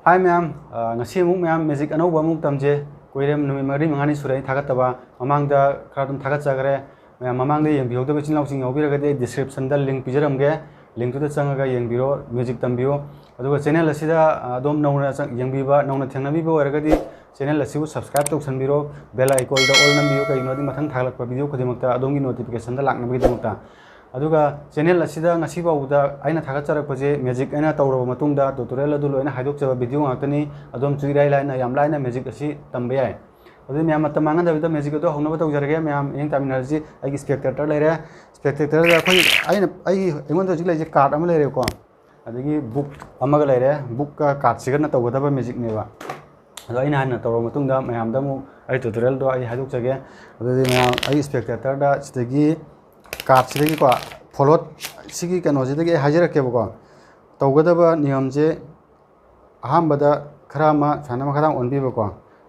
हाय ma'am ngasi muk ma'am magic अनौबा muk tamje koirem numi mari mangani surai thagataba mamangda khradum thagat chagre ma'am mamangda yengbihoda bachin lausing yobiragade description da link pijaramge link to changaga yengbiro music tambio aduga channel asida adom nauna yengbiba nauna thengnabiba oragadi channel asibu subscribe tausanbiro bell icon da all nambiyo kainodi mathang thaglakpa video khodimakta adomgi notification da laknabagi damukta aduga channel asida ngasi bauda aina thagacharakpaje magic aina tawraba matungda tutorial adu loina haidokchaba video ngakani adom chuirai laina yam laina magic asi tambe yai adu myam matamanga da magic adu honaba tawjarage myam eng terminology ai spectator laire spectator da khoi aina ai engon da jik card ama laire ko adagi book amaga laire book ka card sigana tawgadaba magic neba adu aina hana tawraba matungda myam da mu ai tutorial do ai haidokchage adu myam ai spectator da sidagi card sidagi ko follow sigi kano sidagi hajarake ko tawgadaba niyam je ahambada kharama sanama khadang onbiba ko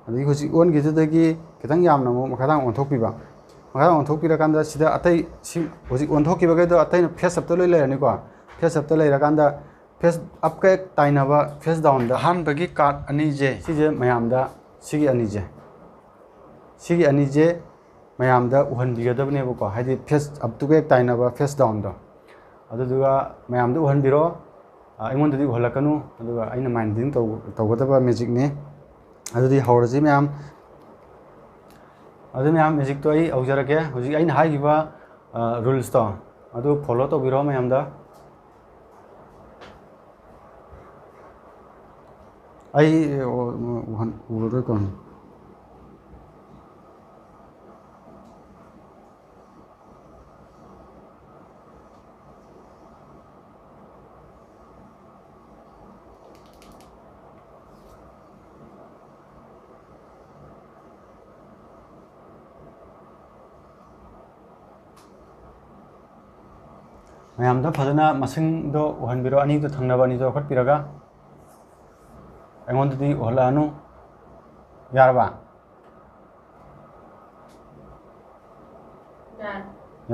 adagi husi on gidagi kitang yamna mo khadang on thokpiba khadang on thokpira kanda sida atai si husi on thokkiba ga do atai face up to loi lerani ko face up to leira kanda face up ka tainaba face down da han bagi card ani je sije mayam da sigi ani je mayam da uhan bigadabne ko haidi face up to ka tainaba face down da aduga mayam da uhan biro aingon dadi holakanu aduga aina minding tawgadaba magic ne adudi hawraji mayam adu mayam magic to ai aujarake hoji aina haigiba rules to adu follow to biro mayam da ai uhan uro kon ma'am फजना मसिंग उहनबिरो अनी थंगनब अनी खटपीरगा अगोंदी उहलानु यारबा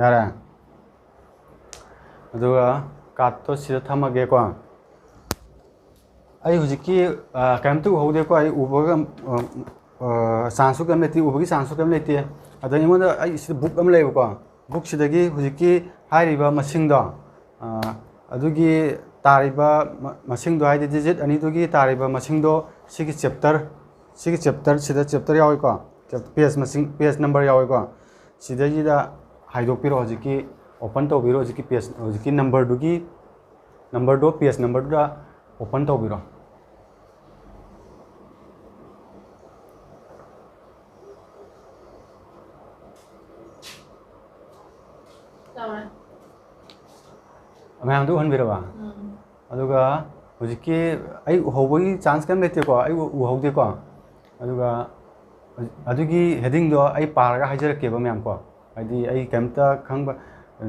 यारे अदुगा card तो सिदा थमगे को आई हुजिकी कैमतु होदे को आई उबगा सांसु कम लेती उबगी सांसु कम लेती अदनि मोदा आई सिदा बुक अम लेबो को बुक सिदगी हुजिकी हाइरिबा मसिंगदो अदुगी तारिबा मसिंगदो हाइदि डिजिट अनि दुगी तारिबा मसिंगदो सिगी चैप्टर सिदा चैप्टर यावै को पेज मसिंग पेज नंबर यावै को सिदगिदा हाइदोपिरो हुजिकी ओपन तोबिरो हुजिकी पेज हुजिकी नंबर दो पेज नंबर दा ओपन तोबिरो मैम तो हनबिरबा अदुगा हुजिकी आई होबगी चांस कम लेते को आई उहौदे को अदुगा अदुगी हेडिंग दो आई पारगा हाइजरकेबा मैम को आइदी आई केमता खंगबा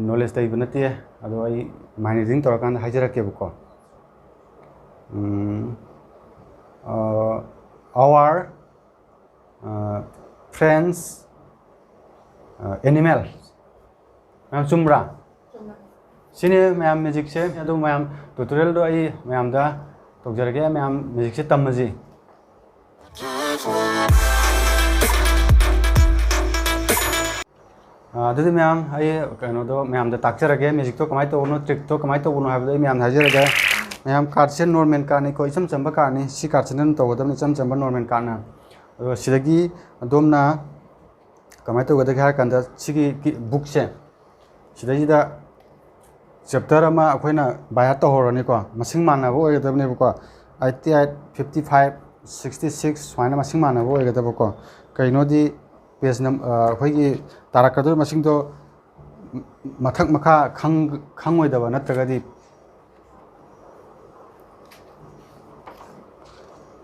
नॉलेज तैब नते अदो आई माइनिंग तोरकान हाइजरकेबा को our friends animal मैम चुमरा सिने मैम मैजिक से अदो मैम ट्यूटोरियल दो आई मैम दा तोजरगे मैम मैजिक से तमजी अदुदी मैम आई कनो दो मैम दा ताकचरगे मैजिक तो कमाई तो ट्रिक तो कमाई तो हाबदो मैम हाजरगे मैम कार्ड से नॉर्मल कार्ड को इचम चंबा कार्ड ने सी कार्ड से तौगदम इचम चंबा नॉर्मल कार्ड ना सिदगी अदोमना कमाई तो गदगे हार कंदा सिगी बुक से सिदगिदा चैप्टर अमा अखोइना बाय तो होरनी को मसिंग मानबो ओइगदबने को 88 55 66 स्वाइना मसिंग मानबो ओइगदबो को कइनोदी पेज नम अखोइगी तारकदो मसिंग तो मथक मखा खंगोइदबा नत्रगदी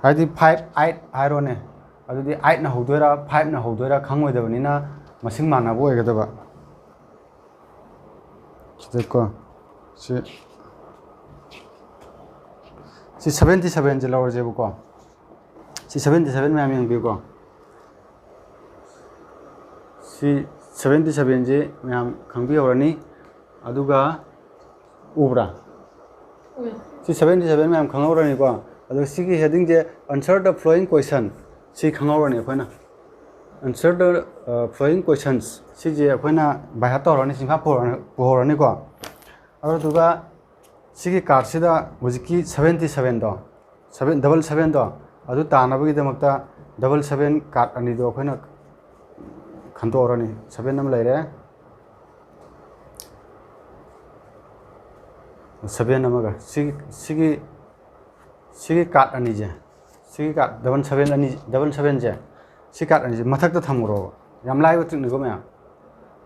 हाइदी 5 8 हाइरोने अदुदी 8 ना होदोरा 5 ना होदोरा खंगोइदबनिना मसिंग मानबो ओइगदबा देखो सी 77 जे लवर जेबो को सी 77 मैम यंग को सी 77 जे मैम खंबी होरनी अदुगा उब्रा सी 77 मैम खंगौरनी को अदो सिगी हेडिंग जे आंसर द फ्लोइंग क्वेश्चन सी खंगौरनी अखोना आंसर द फ्लोइंग क्वेश्चंस सी जे अखोना बाय तौरनी सिंहा पोरनी को और दुगा सिगी कार्ड सिदा हुजिकी 77 दो 777 दो अदु तानबगी दमकता 77 कार्ड अनि दो अखोना खंतोरनी 7 नम लेरे 7 नमगा सिगी कार्ड अनि जे सिगी कार्ड 77 जे सी कार्ड अनि जे मथकता थमरो याम लाइव ट्रिकनिको म्या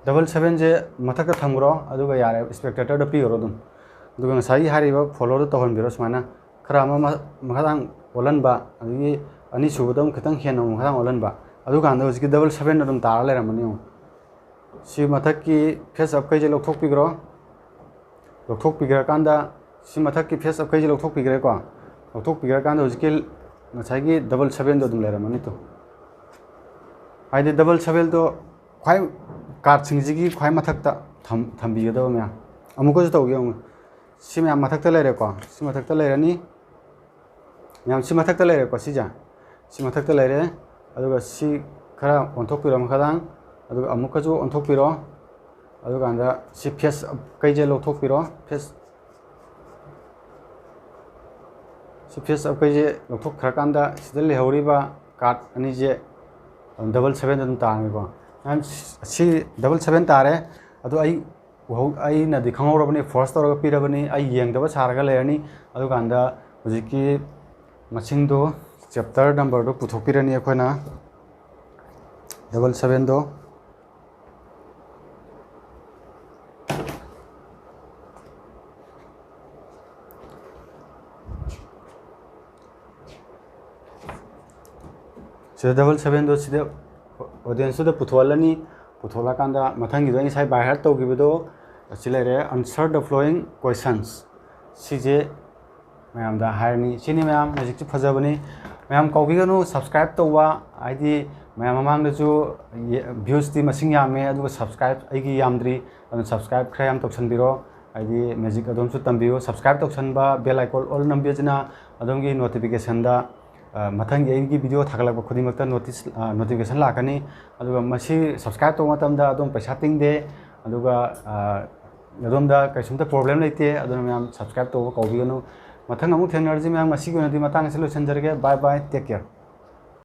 77 जे मथकता थमरो अदुगा यारे स्पेक्टेटर द पिरो दुम दुगा ngasai hariba follow द तहन बिरो समाना खरा मखादां ओलनबा अनि अनि सुबदम खतंग हेनो मखादां ओलनबा अदुगा अंदो जिकी 77 अदुम तारा लेरमनि सी मथक की फेस अप कई जे लोथोक पिग्रा कांदा सी मथक की फेस अप कई जे लोथोक पिग्रे को लोथोक पिग्रा कांदा जिकी ngasai की 77 अदुम लेरमनि तो आइदे 77 तो खाय कार्ड सिंजिगी खाय मथकता थंबिगदो म्या अमुको जो तोगे सी म्या मथकता लेरे को सी मथकता लेरनी म्या सी मथकता लेरे को सी मथकता लेरे अदुगा सी खरा ओंथोक पिरो मखादां अदुगा अमुको जो ओंथोक पिरो अदुगा अंदा सी फेस कई जे लोथोक पिरो फेस अब कई जे लोथोक खरकांदा सिदल लेहौरिबा कार्ड अनि जे 77 अदुम तांगेको सी 77 तारे अदु आई नदी खंगौरबनी फर्स्ट तौर पीरबनी आई येंगदब सारगा लेरनी अदुगांदा हुजिकी मसिंगदो चैप्टर नंबर दो पुथोपिरनी अखोना 77 दो से 77 दो सिदे ऑडियंस दो पुथोलनी पुथोला कांदा मथंगी दो साइ बाय हार्ट तौगिबदो सिलेरे आंसर द फ्लोइंग क्वेश्चंस सीजे मैम दा हायरनी सिनी मैम मैजिक फजबनी मैम कौगिगनु सब्सक्राइब तौवा आइदी मैम ममांग दजु व्यूज दी मसिंग यामे अदुगा सब्सक्राइब आइगी यामद्री अदु सब्सक्राइब खराम तौसनबिरो आइदी मैजिक अदोमसु तंबियो सब्सक्राइब तौसनबा बेल आइकन ऑल नंबिजना अदोमगी नोटिफिकेशन दा मथंगी आइगी वीडियो थागलक खुदिमकता नोटिफिकेशन लाकनी अदुगा मसी सब्सक्राइब तौ मतमदा अदोम पैसा तिंगदे अदुगा अदोमदा कैसुमता प्रॉब्लम लेते अदुना मैम सब्सक्राइब तौ कौबिगनु मथंग अमु थेनर्जी मैम मसी गोनदी मतांग से लोचनजरगे बाय बाय टेक केयर।